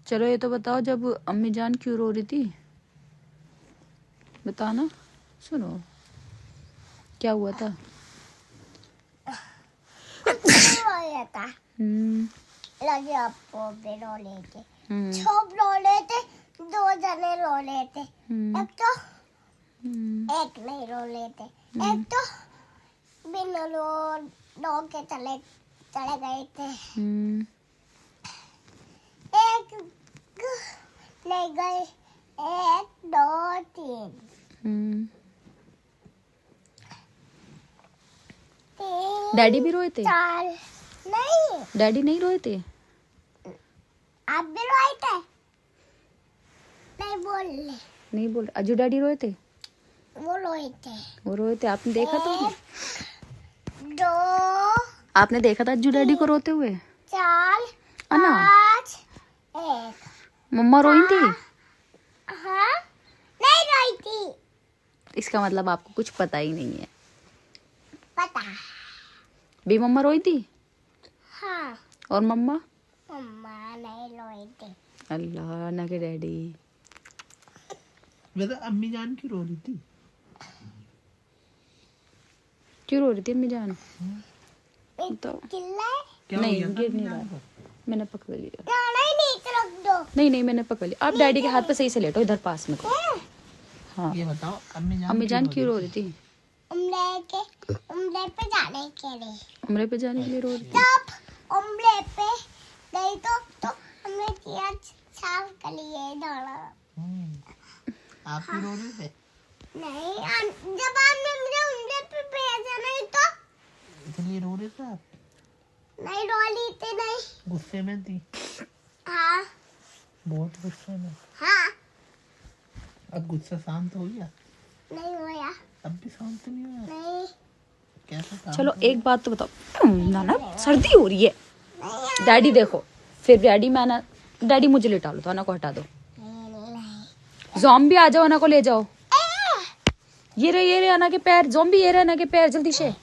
चलो ये तो बताओ, जब अम्मी जान क्यों रो रही थी, बताना। सुनो क्या हुआ था। रोया था। लगे आपको भी रो लेते, सब रो लेते, दो जने रो लेते, एक तो एक नहीं रो लेते, एक तो बिना रो के चले गए थे, एक ले गए, एक दो तीन डैडी भी रोए थे? चार नहीं, डैडी नहीं रोए थे? आप भी रोए थे? नहीं बोल, अज्जू डैडी रोए थे? वो रोए थे। वो रोए थे, आपने देखा था? दो, आपने देखा था अज्जू डैडी को रोते हुए? चार, अन्ना, पाँच, एक। मम्मा रोई थी? हाँ, नहीं रोई थी। इसका मतलब आपको कुछ पता ही नहीं है। पता भी मम्मा रोई थी? हाँ। और मम्मा? मम्मा नहीं रोई थी। अल्लाह ना के डैडी। वैसे अम्मी जान क्यों रो रही थी? क्यों रो रही थी अम्मी जान? तो चिल्लाए? नहीं, गिर नहीं रहा, मैंने पकड़ लिया। नहीं नीचे रख दो। नहीं मैंने पकड़ लिया। आप डैडी के हाथ पे सही से लेटो, इधर पास में। हाँ ये बताओ अम्मी जान क्यों रो रही थी? उम्रे पे जाने के लिए। उम्रे पे जाने के लिए रो रही थी? तब उम्रे पे गई तो हमने किया साफ कर लिए डाला। आप भी रो रहे थे? नहीं, जब आपने मुझे उम्रे पे भेजा नहीं तो इसलिए रो रहे थे आप? नहीं रोली थी, नहीं। गुस्से में थी? हाँ। बहुत गुस्से में? हाँ। अब गुस्सा शांत हो गया? नहीं हुआ। अब भी शांत नहीं हुआ? नहीं। कैसे शांत? चलो एक बात तो बताओ नाना, सर्दी हो रही है। डैडी देखो, फिर डैडी मुझे लिटा लो, तो अना को हटा दो। ज़ॉम्बी आ जाओ, अना को ले जाओ। ये रहे अना के पैर, ज़ॉम्बी ये रहे अना के पैर, जल्दी से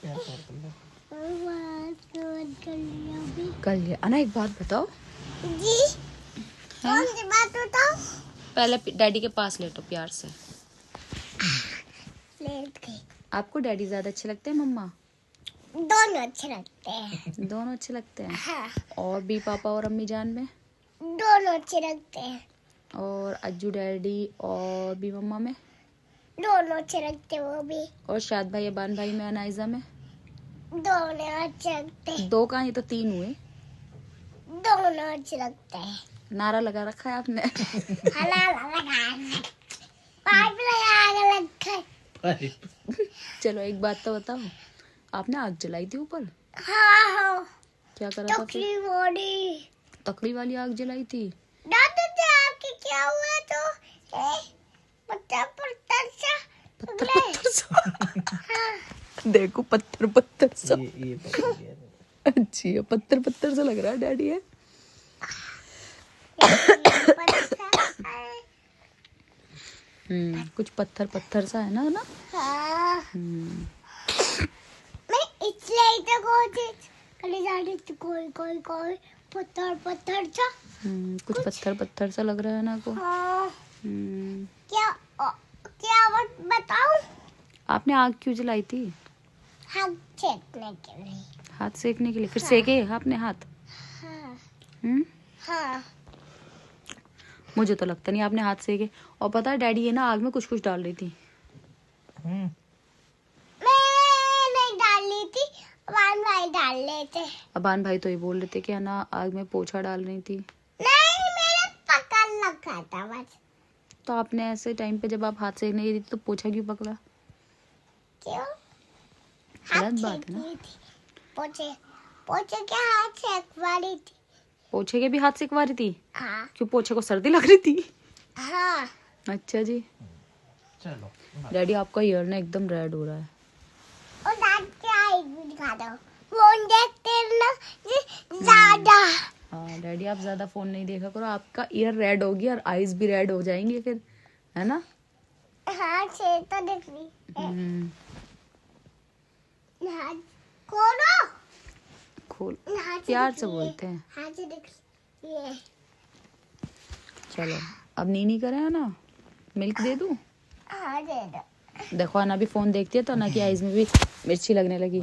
कर लिया। अना एक बात बताओ जी, कौन सी बात बताओ? पहले डैडी के पास लेटो प्यार से। लेट गई। आपको डैडी ज्यादा अच्छे लगते हैं मम्मा? दोनों अच्छे लगते हैं। दोनों अच्छे लगते हैं? हाँ। और भी पापा और अम्मी जान में? दोनों अच्छे लगते हैं। और अज्जू डैडी और भी मम्मा में? दोनों अच्छे लगते हैं वो भी। और शाद भाई अबान भाई में, अनाइजा में? दोनों अच्छे लगते हैं। दो कहाँ, ये तो तीन हुए। दोनों अच्छे लगते हैं। नारा लगा रखा है आपने। पाइप लगा रखा है। चलो एक बात तो बताओ, आपने आग जलाई थी ऊपर? हाँ। क्या करा था फिर? बॉडी तकड़ी वाली आग जलाई थी? दादा जी आपके क्या हुआ? तो पत्थर सा देखो पत्थर सा। ये अच्छी है, पत्थर सा लग रहा है डैडी है। कुछ पत्थर सा है ना। हाँ। मैं इसलिए तो कल जा रही थी, कोई पत्थर सा। कुछ पत्थर सा लग रहा है ना को। हाँ। क्या बताऊं? आपने आग क्यों जलाई थी? हाथ सेकने के लिए। हाथ सेकने के लिए? फिर सेके आपने हाथ? हाँ। हाँ। मुझे तो लगता नहीं आपने हाथ सेके। और पता है डैडी ये ना आग में कुछ डाल रही थी। मैं नहीं डाली थी, अबान भाई डाल रहे थे। अबान भाई तो ये बोल रहे थे कि ना आग में पोछा डाल रही थी। नहीं, मेरा पकड़ लगा था बस। तो आपने ऐसे टाइम पे जब आप हाथ सेकने गई थी तो पोछा क्यों पकड़ा? क्यों? गलत बात है ना। पोछे के हाथ सेकवा रही थी। पोछे के भी हाथ सेकवा रही थी? हाँ। क्यों, पोछे को सर्दी लग रही थी? हाँ। अच्छा जी। चलो डैडी आपका ईयर ना एकदम रेड हो रहा है। और दांत के आई भी दिखा दो, फोन देखते ना ज्यादा। हाँ डैडी आप ज्यादा फोन नहीं देखा करो, आपका ईयर रेड होगी और आईज भी रेड हो जाएंगे फिर, है ना? हाँ छेद तो दिख रही है। खोल प्यार से बोलते हैं। हाँ जी दिख रही है। चलो अब नीनी करे ना, मिल्क दे दूं? हाँ दे दो। देखो अना भी फोन देखती है तो अना की आईज में भी मिर्ची लगने लगी।